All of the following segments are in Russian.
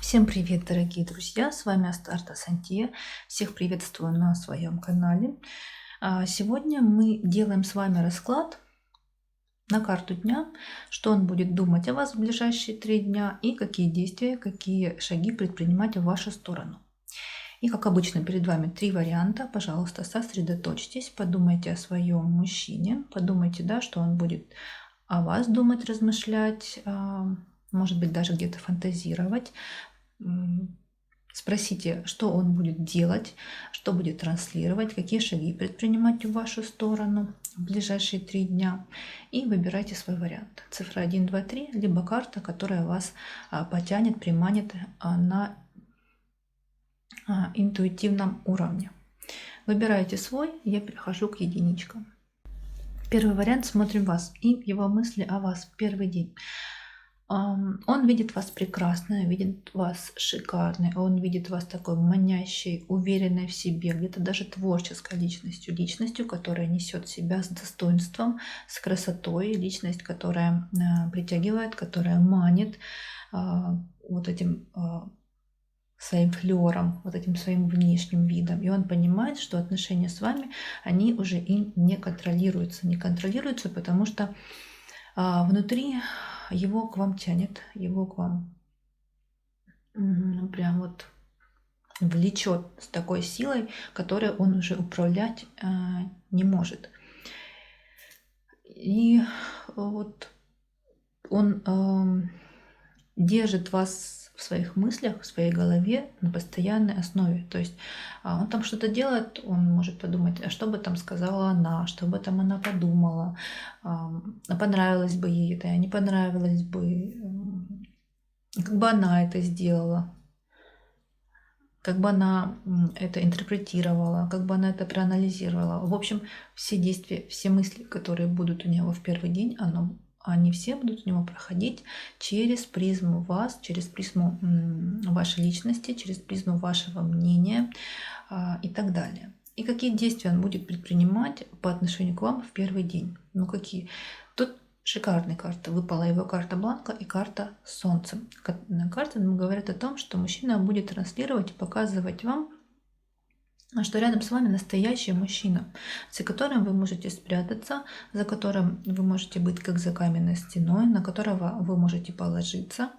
Всем привет, дорогие друзья! С вами Астарта Сантье. Всех приветствую на своем канале. Сегодня мы делаем с вами расклад на карту дня, что он будет думать о вас в ближайшие 3 дня и какие действия, какие шаги предпринимать в вашу сторону. И как обычно, перед вами 3 варианта. Пожалуйста, сосредоточьтесь, подумайте о своем мужчине, подумайте, да, что он будет о вас думать, размышлять, может быть, даже где-то фантазировать. Спросите, что он будет делать, что будет транслировать, какие шаги предпринимать в вашу сторону в ближайшие 3 дня. И выбирайте свой вариант. Цифра 1, 2, 3, либо карта, которая вас потянет, приманит на интуитивном уровне. Выбирайте свой, я перехожу к единичкам. Первый вариант, смотрим вас и его мысли о вас в первый день. Он видит вас прекрасной, видит вас шикарной, он видит вас такой манящей, уверенной в себе, где-то даже творческой личностью, которая несет себя с достоинством, с красотой, личность, которая притягивает, которая манит вот этим своим флером, вот этим своим внешним видом. И он понимает, что отношения с вами, они уже им не контролируются, потому что внутри его к вам тянет, его к вам прям вот влечет с такой силой, которой он уже управлять не может. И вот он держит вас в своих мыслях, в своей голове на постоянной основе. То есть он там что-то делает, он может подумать, а что бы там сказала она, что бы там она подумала, понравилось бы ей это, не понравилось бы, как бы она это сделала, как бы она это интерпретировала, как бы она это проанализировала. В общем, все действия, все мысли, которые будут у него в первый день, они все будут у него проходить через призму вас, через призму вашей личности, через призму вашего мнения и так далее. И какие действия он будет предпринимать по отношению к вам в первый день? Ну какие? Тут шикарные карты. Выпала его карта Бланка и карта Солнца. Карты говорят о том, что мужчина будет транслировать и показывать вам, что рядом с вами настоящий мужчина, за которым вы можете спрятаться, за которым вы можете быть как за каменной стеной, на которого вы можете положиться,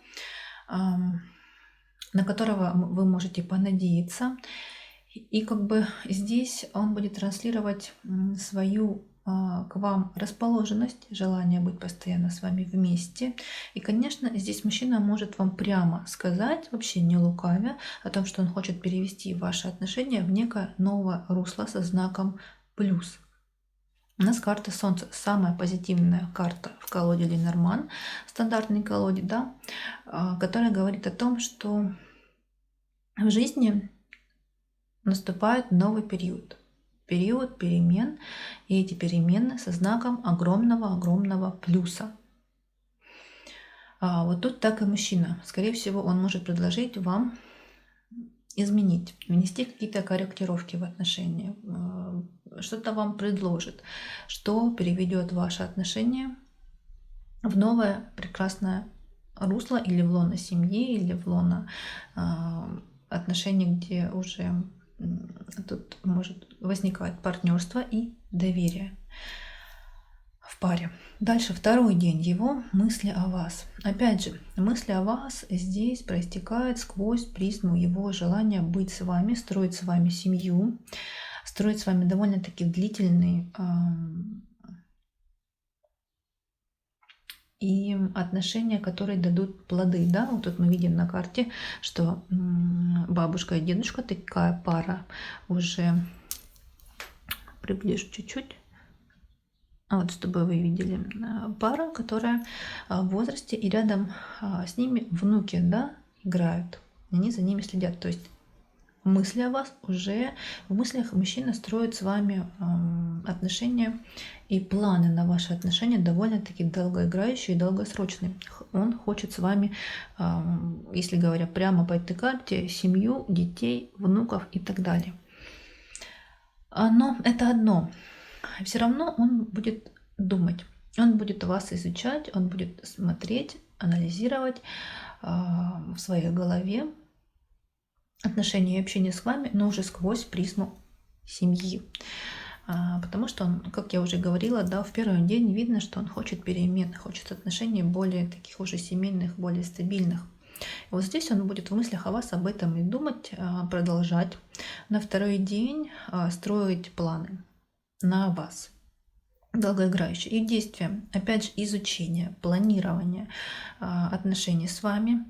на которого вы можете понадеяться. И как бы здесь он будет транслировать свою к вам расположенность, желание быть постоянно с вами вместе. И, конечно, здесь мужчина может вам прямо сказать, вообще не лукавя, о том, что он хочет перевести ваши отношения в некое новое русло со знаком плюс. У нас карта Солнца, самая позитивная карта в колоде Ленорман, стандартной колоде, да, которая говорит о том, что в жизни наступает новый период перемен, и эти перемены со знаком огромного плюса. Вот тут так и мужчина. Скорее всего, он может предложить вам изменить, внести какие-то корректировки в отношения, что-то вам предложит, что переведет ваши отношения в новое прекрасное русло, или в лоно семьи, или в лоно отношений, где уже тут может возникать партнерство и доверие в паре. Дальше второй день, его мысли о вас. Опять же, мысли о вас здесь проистекают сквозь призму его желания быть с вами, строить с вами семью, строить с вами довольно-таки длительный и отношения, которые дадут плоды. Да? Вот тут мы видим на карте, что бабушка и дедушка, такая пара, уже приближу чуть-чуть, вот чтобы вы видели, пара, которая в возрасте, и рядом с ними внуки, да, играют, они за ними следят. То есть мысли о вас уже, в мыслях мужчина строит с вами отношения и планы на ваши отношения довольно-таки долгоиграющие и долгосрочные. Он хочет с вами, если говоря прямо по этой карте, семью, детей, внуков и так далее. Но это одно. Все равно он будет думать, он будет вас изучать, он будет смотреть, анализировать, в своей голове отношения и общение с вами, но уже сквозь призму семьи. Потому что он, как я уже говорила, да, в первый день видно, что он хочет перемен, хочет отношений более таких уже семейных, более стабильных. И вот здесь он будет в мыслях о вас об этом и думать, продолжать. На второй день строить планы на вас, долгоиграющие. И действия, опять же, изучение, планирование отношений с вами.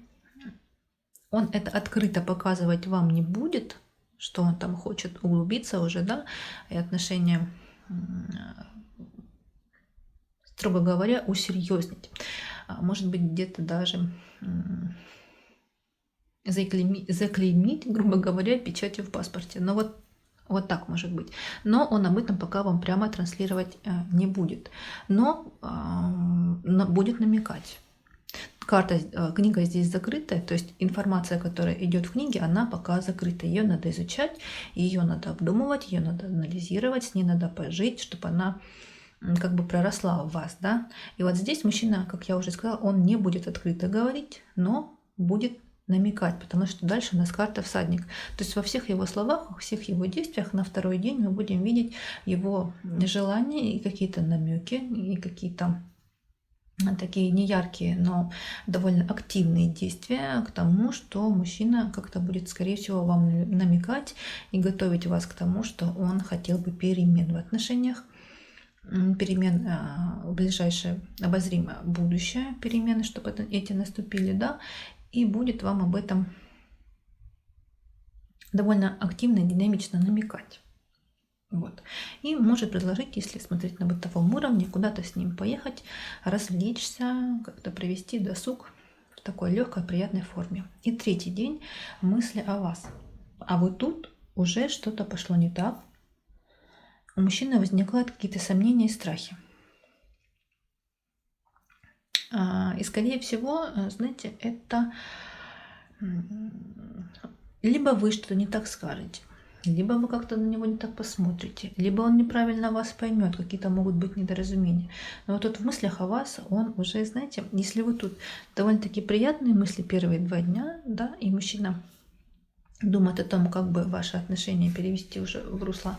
Он это открыто показывать вам не будет, что он там хочет углубиться уже, да, и отношения, строго говоря, усерьезнить. Может быть, где-то даже заклеймить, грубо говоря, печатью в паспорте. Но вот так может быть. Но он об этом пока вам прямо транслировать не будет. Но будет намекать. Книга здесь закрытая, то есть информация, которая идет в книге, она пока закрыта. Ее надо изучать, ее надо обдумывать, ее надо анализировать, с ней надо пожить, чтобы она как бы проросла в вас, да. И вот здесь мужчина, как я уже сказала, он не будет открыто говорить, но будет намекать, потому что дальше у нас карта всадник. То есть во всех его словах, во всех его действиях на второй день мы будем видеть его желания и какие-то намеки, и какие-то такие неяркие, но довольно активные действия к тому, что мужчина как-то будет, скорее всего, вам намекать и готовить вас к тому, что он хотел бы перемен в отношениях, перемен в ближайшее обозримое будущее, перемены, чтобы эти наступили, да, и будет вам об этом довольно активно и динамично намекать. Вот. И может предложить, если смотреть на бытовом уровне, куда-то с ним поехать, развлечься, как-то провести досуг в такой легкой, приятной форме. И третий день — мысли о вас. А вот тут уже что-то пошло не так. У мужчины возникают какие-то сомнения и страхи. И, скорее всего, знаете, это либо вы что-то не так скажете, либо вы как-то на него не так посмотрите, либо он неправильно вас поймет, какие-то могут быть недоразумения. Но вот тут в мыслях о вас он уже, знаете, если вы тут довольно-таки приятные мысли первые 2 дня, да, и мужчина думает о том, как бы ваши отношения перевести уже в русло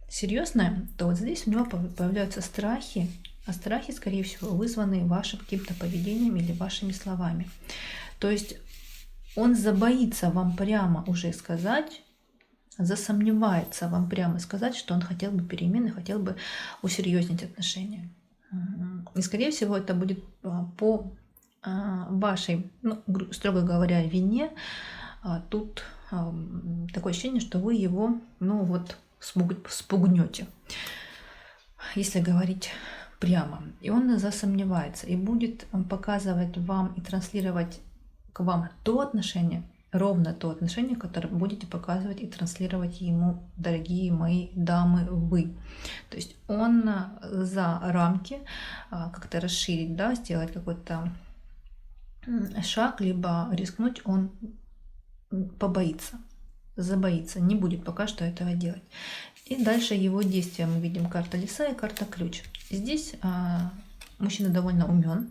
серьезное, то вот здесь у него появляются страхи, а страхи, скорее всего, вызваны вашим каким-то поведением или вашими словами. То есть он забоится вам прямо уже сказать, засомневается вам прямо сказать, что он хотел бы перемены, хотел бы усерьезнить отношения. И, скорее всего, это будет по вашей, строго говоря, вине. Тут такое ощущение, что вы его, спугнете, если говорить прямо. И он засомневается и будет показывать вам и транслировать к вам ровно то отношение, которое будете показывать и транслировать ему, дорогие мои дамы, вы. То есть он за рамки как-то расширить, да, сделать какой-то шаг, либо рискнуть, он побоится, забоится, не будет пока что этого делать. И дальше его действия мы видим: карта лиса и карта ключ. Здесь мужчина довольно умен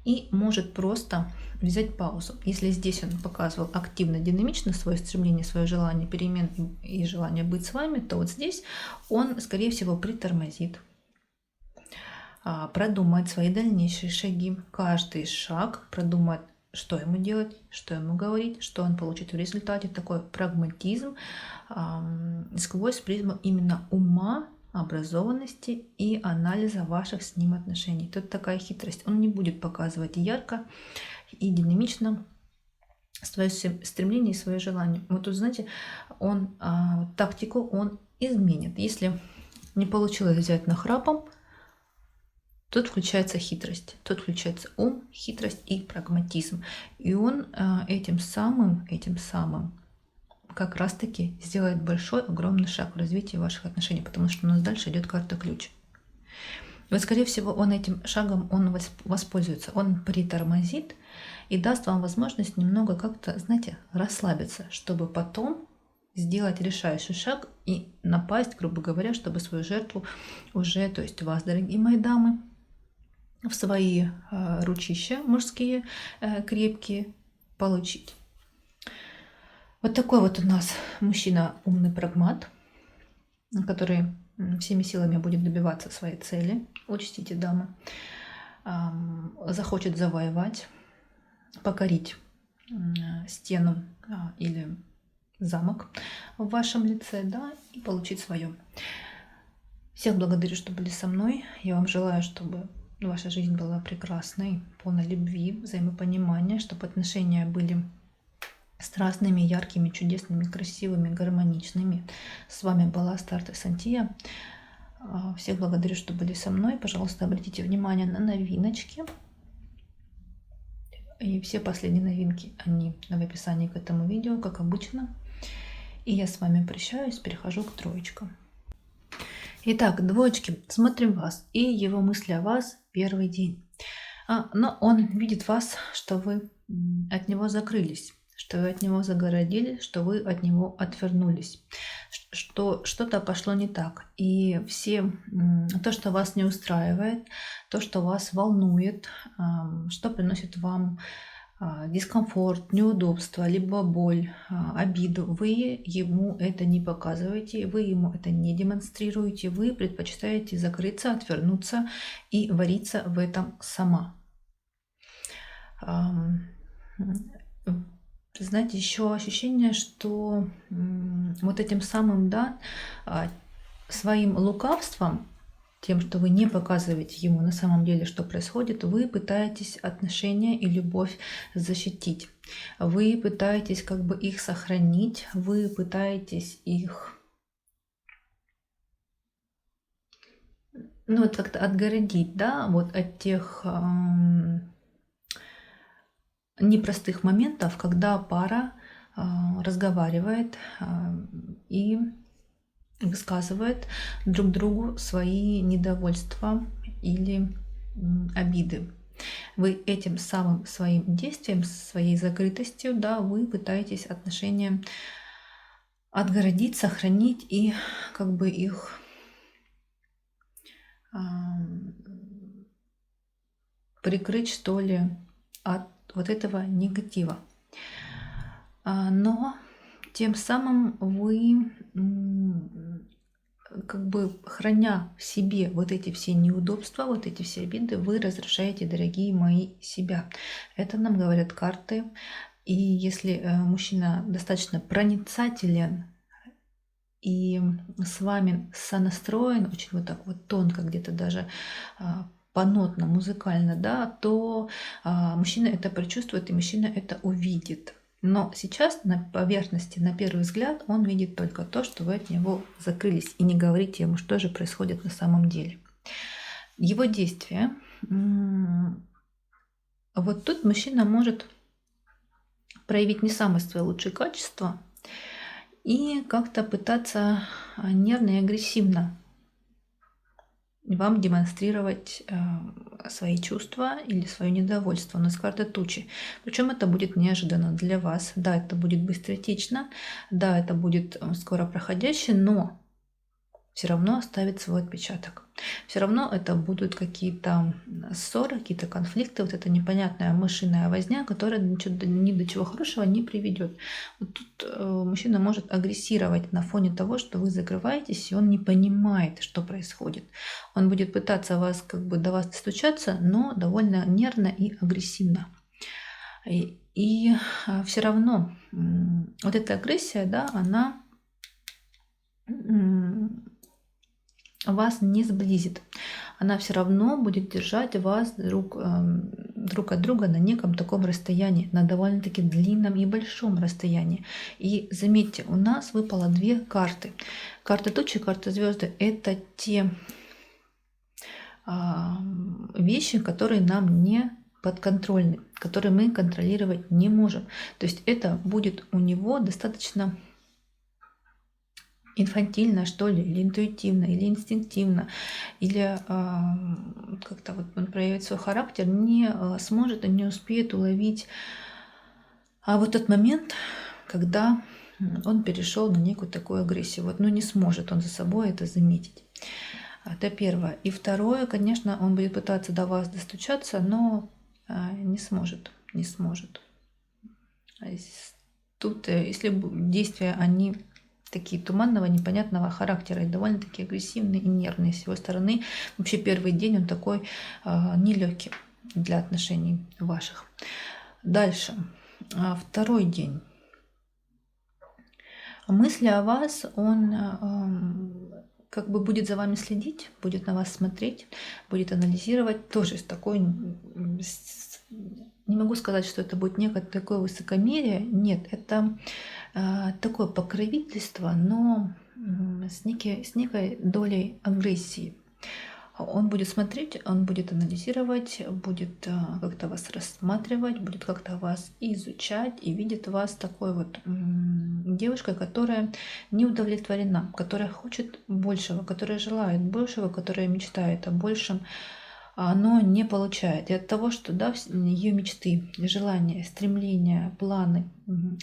и может просто взять паузу. Если здесь он показывал активно, динамично свое стремление, свое желание перемен и желание быть с вами, то вот здесь он, скорее всего, притормозит, продумает свои дальнейшие шаги, каждый шаг продумает, что ему делать, что ему говорить, что он получит в результате. Такой прагматизм сквозь призму именно ума, образованности и анализа ваших с ним отношений. Тут такая хитрость. Он не будет показывать ярко и динамично свое стремление и свое желание. Вот тут, знаете, он тактику он изменит. Если не получилось взять нахрапом, тут включается хитрость, тут включается ум, хитрость и прагматизм. И он этим самым как раз-таки сделает большой, огромный шаг в развитии ваших отношений, потому что у нас дальше идет карта ключ. И вот, скорее всего, он этим шагом воспользуется, он притормозит и даст вам возможность немного как-то, знаете, расслабиться, чтобы потом сделать решающий шаг и напасть, грубо говоря, чтобы свою жертву уже, то есть вас, дорогие мои дамы, в свои ручища мужские крепкие получить. Вот такой вот у нас мужчина умный прагмат, который всеми силами будет добиваться своей цели. Учтите, дамы. Захочет завоевать, покорить стену или замок в вашем лице, да, и получить свое. Всех благодарю, что были со мной. Я вам желаю, чтобы ваша жизнь была прекрасной, полной любви, взаимопонимания, чтобы отношения были страстными, яркими, чудесными, красивыми, гармоничными. С вами была Астарта Сантия. Всех благодарю, что были со мной. Пожалуйста, обратите внимание на новиночки. И все последние новинки, они в описании к этому видео, как обычно. И я с вами прощаюсь, перехожу к троечкам. Итак, двоечки, смотрим вас и его мысли о вас первый день. Но он видит вас, что вы от него закрылись, что вы от него загородились, что вы от него отвернулись, что что-то пошло не так. И то, что вас не устраивает, то, что вас волнует, что приносит вам дискомфорт, неудобство, либо боль, обиду, вы ему это не показываете, вы ему это не демонстрируете, вы предпочитаете закрыться, отвернуться и вариться в этом сама. Знаете, еще ощущение, что вот этим самым, да, своим лукавством, тем, что вы не показываете ему на самом деле, что происходит, вы пытаетесь отношения и любовь защитить. Вы пытаетесь как бы их сохранить, вы пытаетесь их, ну, вот как-то отгородить, да, вот от тех непростых моментов, когда пара разговаривает и высказывает друг другу свои недовольства или обиды. Вы этим самым своим действием, своей закрытостью, да, вы пытаетесь отношения отгородить, сохранить и как бы их прикрыть, что ли, от вот этого негатива. Но тем самым вы, как бы храня в себе вот эти все неудобства, вот эти все обиды, вы разрушаете, дорогие мои, себя. Это нам говорят карты. И если мужчина достаточно проницателен и с вами сонастроен, очень вот так вот тонко, где-то даже понотно, музыкально, да, то мужчина это прочувствует и мужчина это увидит. Но сейчас на поверхности, на первый взгляд, он видит только то, что вы от него закрылись, и не говорите ему, что же происходит на самом деле. Его действия. Вот тут мужчина может проявить не самые свои лучшие качества и как-то пытаться нервно и агрессивно вам демонстрировать свои чувства или свое недовольство. У нас карта тучи. Причем это будет неожиданно для вас. Да, это будет быстротечно, да, это будет скоро проходящее, но все равно оставит свой отпечаток. Все равно это будут какие-то ссоры, какие-то конфликты, вот эта непонятная мышиная возня, которая ни до чего хорошего не приведет. Вот тут мужчина может агрессировать на фоне того, что вы закрываетесь, и он не понимает, что происходит. Он будет пытаться вас, как бы, до вас достучаться, но довольно нервно и агрессивно. И все равно вот эта агрессия, да, она вас не сблизит. Она все равно будет держать вас друг от друга на неком таком расстоянии, на довольно-таки длинном и большом расстоянии. И заметьте, у нас выпало две карты. Карта тучи, карта звезды — это те вещи, которые нам не подконтрольны, которые мы контролировать не можем. То есть это будет у него достаточно инфантильно, что ли, или интуитивно, или инстинктивно, или как-то вот он проявит свой характер, не сможет и не успеет уловить вот тот момент, когда он перешел на некую такую агрессию. Вот, ну, не сможет он за собой это заметить. Это первое. И второе, конечно, он будет пытаться до вас достучаться, но не сможет. Не сможет. Тут, если действия, они такие туманного, непонятного характера и довольно-таки агрессивные и нервные с его стороны. Вообще первый день он такой нелегкий для отношений ваших. Дальше. Второй день. Мысли о вас, он как бы будет за вами следить, будет на вас смотреть, будет анализировать, тоже с такой, не могу сказать, что это будет некое такое высокомерие, нет, это такое покровительство, но с некой долей агрессии. Он будет смотреть, он будет анализировать, будет как-то вас рассматривать, будет как-то вас изучать и видит вас такой вот девушкой, которая не удовлетворена, которая хочет большего, которая желает большего, которая мечтает о большем, но не получает. И от того, что да, ее мечты, желания, стремления, планы,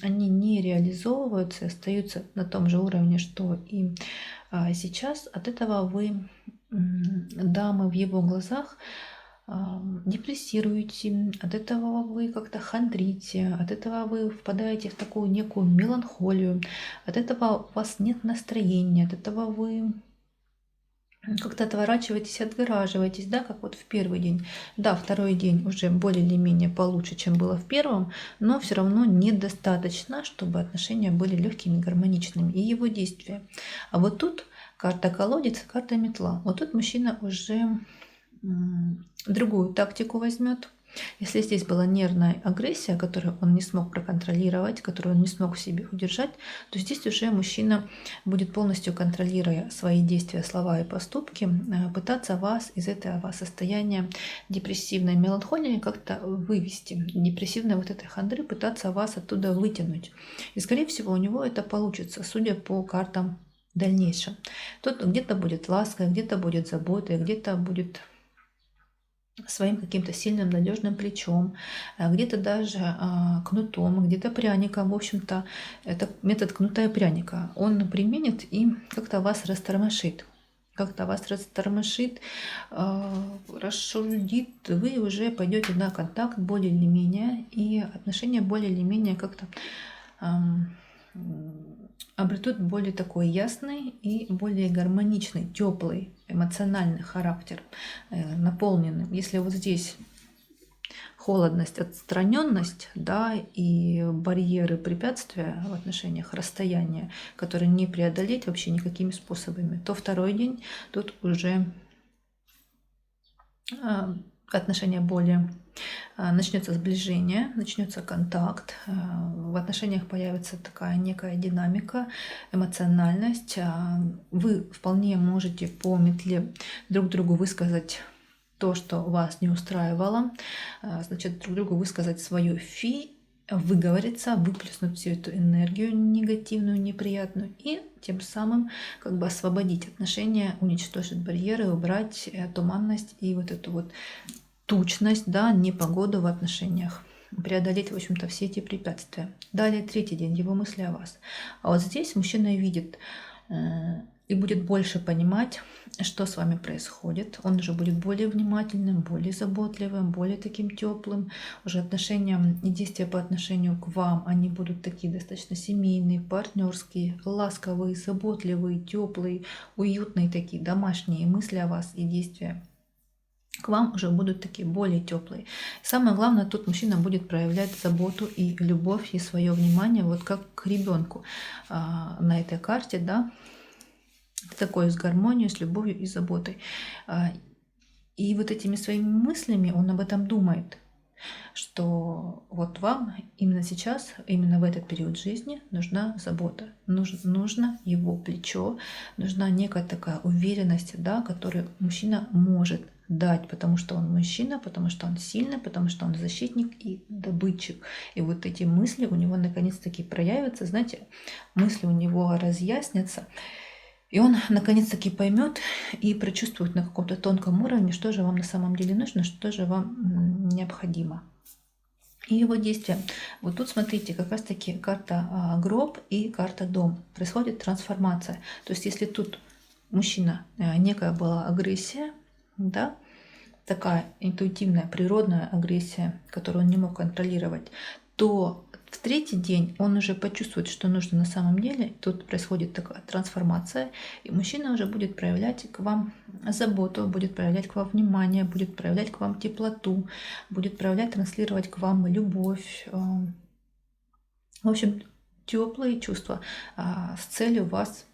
они не реализовываются, остаются на том же уровне, что и сейчас, от этого вы, дамы, в его глазах депрессируете, от этого вы как-то хандрите, от этого вы впадаете в такую некую меланхолию, от этого у вас нет настроения, от этого вы как-то отворачиваетесь, отгораживаетесь, да, как вот в первый день. Да, второй день уже более или менее получше, чем было в первом, но все равно недостаточно, чтобы отношения были легкими, гармоничными и его действия. А вот тут карта колодец, карта метла. Вот тут мужчина уже другую тактику возьмет. Если здесь была нервная агрессия, которую он не смог проконтролировать, которую он не смог в себе удержать, то здесь уже мужчина будет, полностью контролируя свои действия, слова и поступки, пытаться вас из этого состояния депрессивной меланхолии как-то вывести, депрессивной вот этой хандры, пытаться вас оттуда вытянуть. И, скорее всего, у него это получится, судя по картам в дальнейшем. Тут где-то будет ласка, где-то будет забота, где-то будет своим каким-то сильным, надежным плечом, где-то даже кнутом, где-то пряником. В общем-то, это метод кнута и пряника. Он применит и как-то вас растормошит. Как-то вас растормошит, расшудит, вы уже пойдете на контакт более или менее, и отношения более или менее как-то обретут более такой ясный и более гармоничный, теплый, эмоциональный характер, наполненный. Если вот здесь холодность, отстраненность, да, и барьеры, препятствия в отношениях, расстояние, которые не преодолеть вообще никакими способами, то второй день тут уже отношения более начнется сближение, начнется контакт, в отношениях появится такая некая динамика, эмоциональность. Вы вполне можете по метле друг другу высказать то, что вас не устраивало, значит, друг другу высказать свое фи, выговориться, выплеснуть всю эту энергию негативную, неприятную, и тем самым как бы освободить отношения, уничтожить барьеры, убрать туманность и вот эту вот тучность, да, непогоду в отношениях, преодолеть, в общем-то, все эти препятствия. Далее третий день, его мысли о вас. А вот здесь мужчина видит и будет больше понимать, что с вами происходит. Он уже будет более внимательным, более заботливым, более таким теплым. Уже отношения и действия по отношению к вам, они будут такие достаточно семейные, партнерские, ласковые, заботливые, теплые, уютные такие, домашние мысли о вас и действия к вам уже будут такие более теплые. Самое главное, тут мужчина будет проявлять заботу и любовь, и свое внимание, вот как к ребенку на этой карте, да, такой с гармонией, с любовью и заботой. И вот этими своими мыслями он об этом думает, что вот вам именно сейчас, именно в этот период жизни нужна забота, нужно его плечо, нужна некая такая уверенность, да, которую мужчина может дать, потому что он мужчина, потому что он сильный, потому что он защитник и добытчик. И вот эти мысли у него наконец-таки проявятся, знаете, мысли у него разъяснятся, и он наконец-таки поймет и прочувствует на каком-то тонком уровне, что же вам на самом деле нужно, что же вам необходимо. И его действия. Вот тут смотрите, как раз таки карта гроб и карта дом. Происходит трансформация. То есть если тут мужчина, некая была агрессия, да, такая интуитивная, природная агрессия, которую он не мог контролировать, то в третий день он уже почувствует, что нужно на самом деле. Тут происходит такая трансформация, и мужчина уже будет проявлять к вам заботу, будет проявлять к вам внимание, будет проявлять к вам теплоту, будет проявлять, транслировать к вам любовь. В общем, теплые чувства с целью вас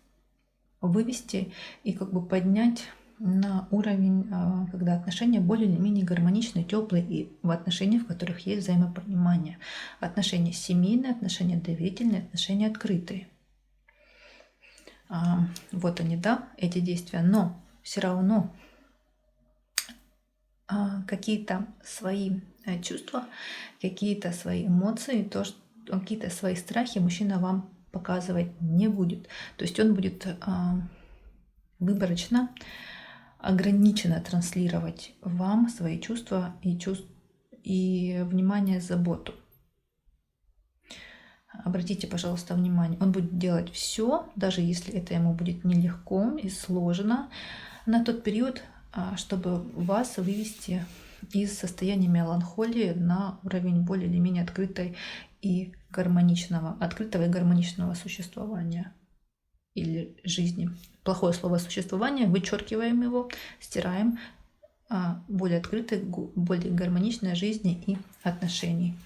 вывести и как бы поднять на уровень, когда отношения более или менее гармоничные, теплые, и в отношениях, в которых есть взаимопонимание. Отношения семейные, отношения доверительные, отношения открытые. Вот они, да, эти действия. Но все равно какие-то свои чувства, какие-то свои эмоции, какие-то свои страхи мужчина вам показывать не будет. То есть он будет выборочно, ограниченно транслировать вам свои чувства и внимание, заботу. Обратите, пожалуйста, внимание, он будет делать все, даже если это ему будет нелегко и сложно, на тот период, чтобы вас вывести из состояния меланхолии на уровень более или менее открытого и гармоничного существования или жизни. Плохое слово «существование», вычеркиваем его, стираем, более открытой, более гармоничной жизни и отношений.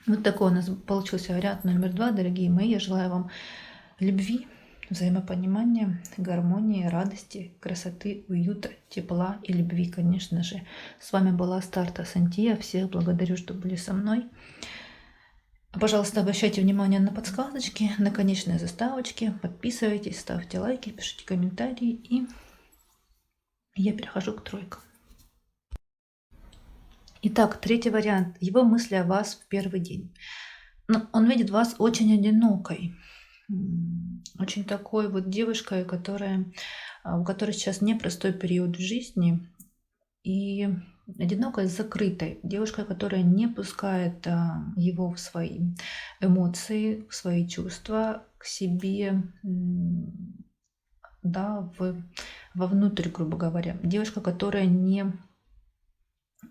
Вот такой у нас получился вариант номер 2, дорогие мои. Я желаю вам любви, взаимопонимания, гармонии, радости, красоты, уюта, тепла и любви, конечно же. С вами была Астарта Сантия. Всех благодарю, что были со мной. Пожалуйста, обращайте внимание на подсказочки, на конечные заставочки. Подписывайтесь, ставьте лайки, пишите комментарии. И я перехожу к тройкам. Итак, третий вариант. Его мысли о вас в первый день. Он видит вас очень одинокой. Очень такой вот девушкой, у которой сейчас непростой период в жизни. И одинокой, закрытой. Девушка, которая не пускает его в свои эмоции, в свои чувства, к себе, да, вовнутрь, грубо говоря. Девушка, которая не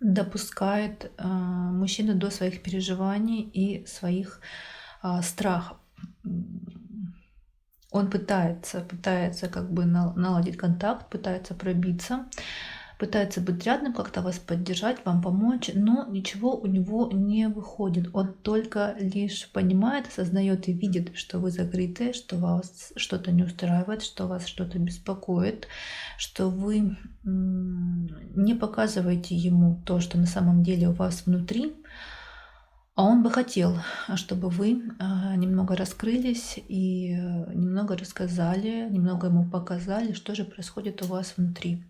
допускает мужчину до своих переживаний и своих страхов. Он пытается как бы наладить контакт, пытается пробиться, пытается быть рядом, как-то вас поддержать, вам помочь, но ничего у него не выходит. Он только лишь понимает, осознает и видит, что вы закрыты, что вас что-то не устраивает, что вас что-то беспокоит, что вы не показываете ему то, что на самом деле у вас внутри. А он бы хотел, чтобы вы немного раскрылись и немного рассказали, немного ему показали, что же происходит у вас внутри,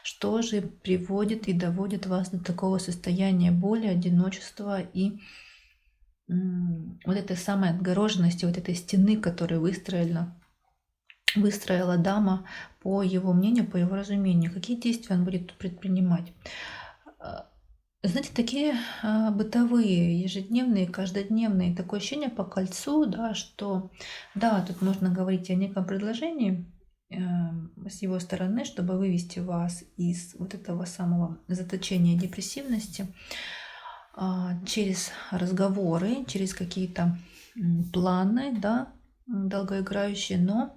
что же приводит и доводит вас до такого состояния боли, одиночества и вот этой самой отгороженности, вот этой стены, которую выстроила дама по его мнению, по его разумению. Какие действия он будет предпринимать? Знаете, такие бытовые, ежедневные, каждодневные, такое ощущение по кольцу, да, что да, тут нужно говорить о неком предложении с его стороны, чтобы вывести вас из вот этого самого заточения депрессивности через разговоры, через какие-то планы, да, долгоиграющие, но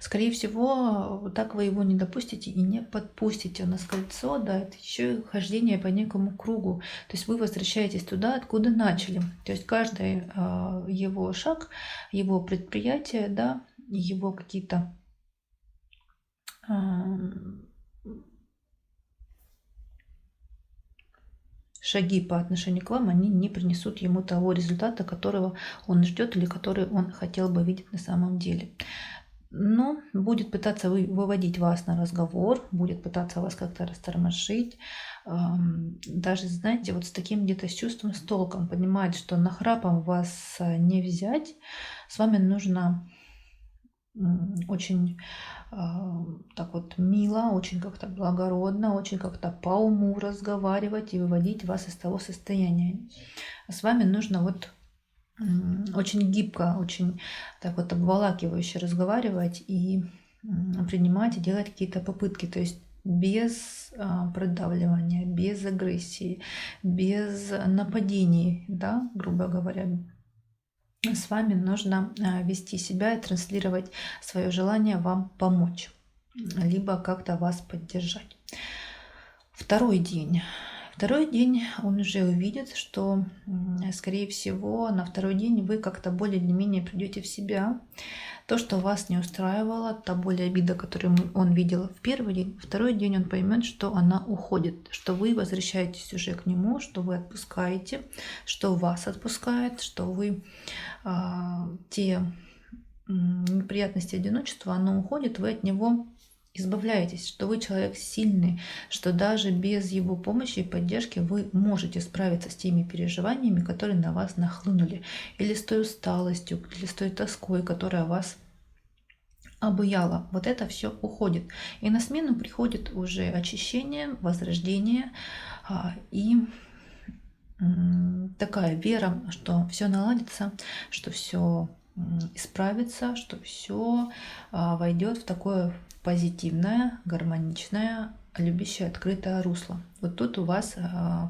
скорее всего, так вы его не допустите и не подпустите. У нас кольцо, да, это еще и хождение по некому кругу. То есть вы возвращаетесь туда, откуда начали. То есть каждый его шаг, его предприятие, да, его какие-то шаги по отношению к вам, они не принесут ему того результата, которого он ждет или который он хотел бы видеть на самом деле. Но будет пытаться выводить вас на разговор, будет пытаться вас как-то растормошить. Даже, знаете, вот с таким где-то с чувством, с толком, понимает, что нахрапом вас не взять. С вами нужно очень так вот мило, очень как-то благородно, очень как-то по уму разговаривать и выводить вас из того состояния. С вами нужно вот очень гибко, очень так вот обволакивающе разговаривать и принимать и делать какие-то попытки, то есть без продавливания, без агрессии, без нападений, да, грубо говоря. С вами нужно вести себя и транслировать свое желание вам помочь, либо как-то вас поддержать. Второй день. Второй день он уже увидит, что, скорее всего, на второй день вы как-то более или менее придете в себя. То, что вас не устраивало, та боль и обида, которую он видел в первый день, второй день он поймет, что она уходит, что вы возвращаетесь уже к нему, что вы отпускаете, что вас отпускает, что вы те неприятности одиночества, оно уходит, вы от него избавляетесь, что вы человек сильный, что даже без его помощи и поддержки вы можете справиться с теми переживаниями, которые на вас нахлынули, или с той усталостью, или с той тоской, которая вас обуяла. Вот это все уходит. И на смену приходит уже очищение, возрождение и такая вера, что все наладится, что все исправится, что все войдет в такое позитивное, гармоничное, любящее, открытое русло. Вот тут у вас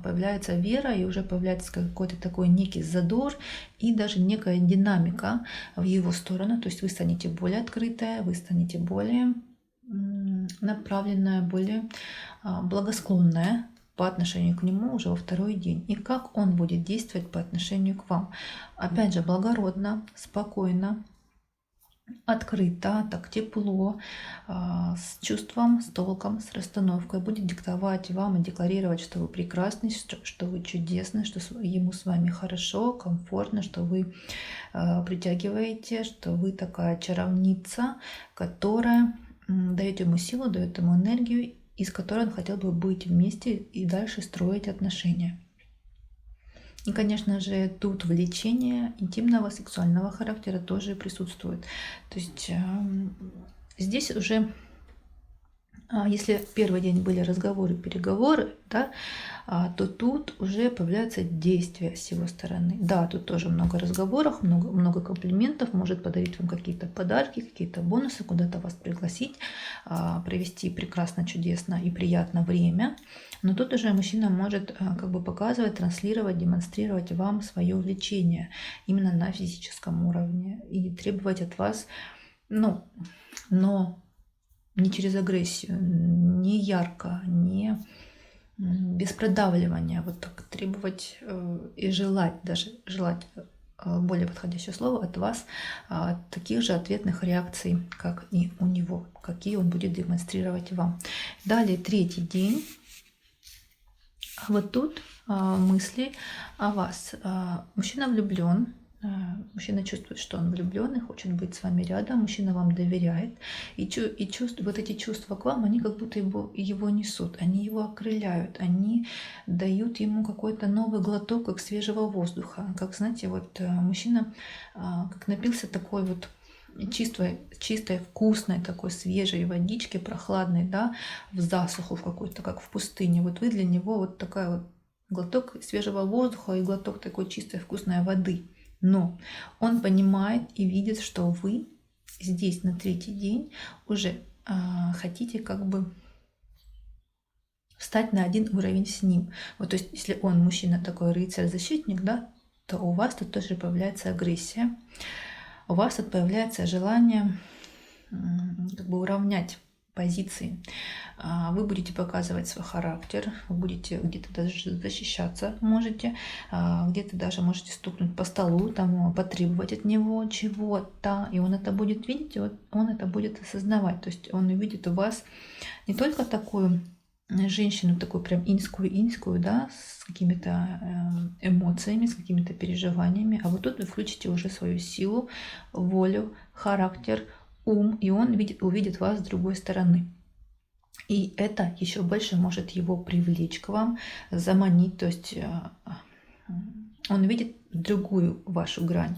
появляется вера, и уже появляется какой-то такой некий задор и даже некая динамика в его сторону. То есть вы станете более открытая, вы станете более направленная, более благосклонная по отношению к нему уже во второй день. И как он будет действовать по отношению к вам. Опять же, благородно, спокойно, открыто, так тепло, с чувством, с толком, с расстановкой. Будет диктовать вам и декларировать, что вы прекрасны, что вы чудесны, что ему с вами хорошо, комфортно, что вы притягиваете, что вы такая чаровница, которая дает ему силу, дает ему энергию, и с которой он хотел бы быть вместе и дальше строить отношения. И, конечно же, тут влечение интимного, сексуального характера тоже присутствует. То есть здесь уже, если первый день были разговоры, переговоры, да, то тут уже появляется действие с его стороны. Да, тут тоже много разговоров, много комплиментов, может подарить вам какие-то подарки, какие-то бонусы, куда-то вас пригласить, провести прекрасно, чудесно и приятно время. Но тут уже мужчина может как бы показывать, транслировать, демонстрировать вам свое влечение именно на физическом уровне и требовать от вас, но не через агрессию, не ярко, не без продавливания, вот так требовать и желать, даже желать, более подходящее слово, от вас таких же ответных реакций, как и у него, какие он будет демонстрировать вам. Далее третий день. Вот тут мысли о вас. Мужчина влюблен. Мужчина чувствует, что он влюблен и хочет быть с вами рядом. Мужчина вам доверяет. И вот эти чувства к вам, они как будто его несут. Они его окрыляют. Они дают ему какой-то новый глоток, как свежего воздуха. Как, знаете, вот мужчина как напился такой вот чистой, вкусной, такой свежей водички, прохладной, да, в засуху в какой-то, как в пустыне. Вот вы для него вот такая вот глоток свежего воздуха и глоток такой чистой, вкусной воды. Но он понимает и видит, что вы здесь на третий день уже хотите как бы встать на один уровень с ним. Вот, то есть, если он мужчина такой рыцарь-защитник, да, то у вас тут тоже появляется агрессия. У вас тут появляется желание как бы уравнять позиции. Вы будете показывать свой характер, вы будете где-то даже защищаться можете, где-то даже можете стукнуть по столу, там, потребовать от него чего-то, и он это будет видеть, он это будет осознавать. То есть он увидит у вас не только такую женщину, такую прям инскую, да, с какими-то эмоциями, с какими-то переживаниями, а вот тут вы включите уже свою силу, волю, характер, ум, и он увидит вас с другой стороны. И это еще больше может его привлечь к вам, заманить, то есть он видит другую вашу грань.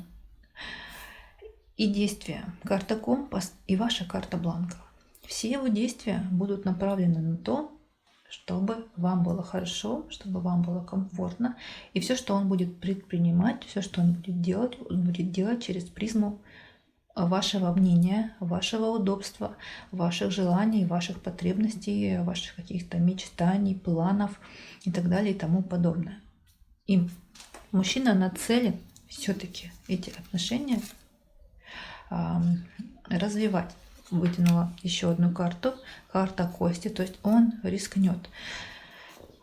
И действия. Карта компас и ваша карта бланка. Все его действия будут направлены на то, чтобы вам было хорошо, чтобы вам было комфортно. И все, что он будет предпринимать, все, что он будет делать через призму вашего мнения, вашего удобства, ваших желаний, ваших потребностей, ваших каких-то мечтаний, планов и так далее и тому подобное. И мужчина нацелен все-таки эти отношения развивать. Вытянула еще одну карту, карта кости, то есть он рискнет.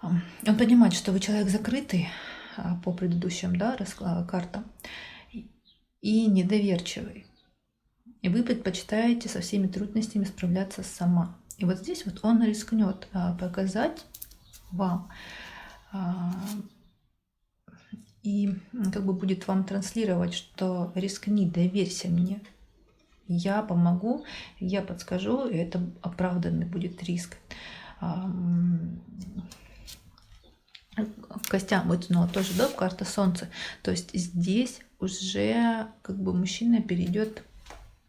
Он понимает, что вы человек закрытый по предыдущим, да, картам и недоверчивый. И вы предпочитаете со всеми трудностями справляться сама. И вот здесь вот он рискнет показать вам и как бы будет вам транслировать, что рискни, доверься мне. Я помогу, я подскажу, и это оправданный будет риск. К костям вытянула тоже, да, карта Солнца. То есть здесь уже как бы мужчина перейдет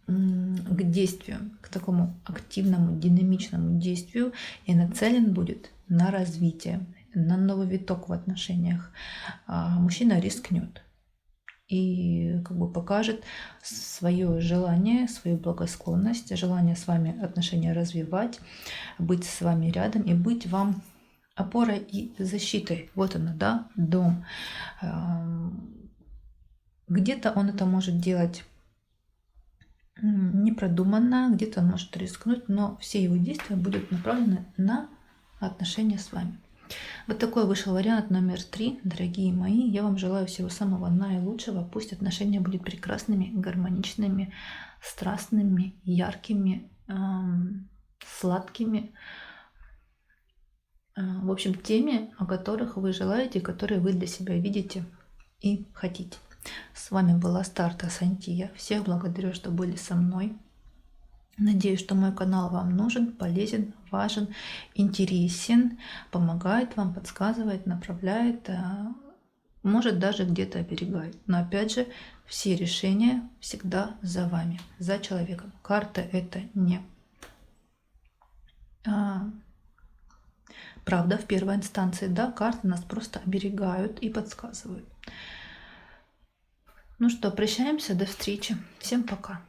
к действию, к такому активному, динамичному действию и нацелен будет на развитие, на новый виток в отношениях. Мужчина рискнет и как бы покажет свое желание, свою благосклонность, желание с вами отношения развивать, быть с вами рядом и быть вам опорой и защитой. Вот она, да, дом. Где-то он это может делать непродуманно, где-то он может рискнуть, но все его действия будут направлены на отношения с вами. Вот такой вышел вариант номер 3, дорогие мои. Я вам желаю всего самого наилучшего. Пусть отношения будут прекрасными, гармоничными, страстными, яркими, сладкими. В общем, теми, о которых вы желаете, которые вы для себя видите и хотите. С вами была Старта Сантия. Всех благодарю, что были со мной. Надеюсь, что мой канал вам нужен, полезен, важен, интересен, помогает вам, подсказывает, направляет, может даже где-то оберегает. Но опять же, все решения всегда за вами, за человеком. Карта это не правда в первой инстанции, да, карты нас просто оберегают и подсказывают. Ну что, прощаемся, до встречи. Всем пока.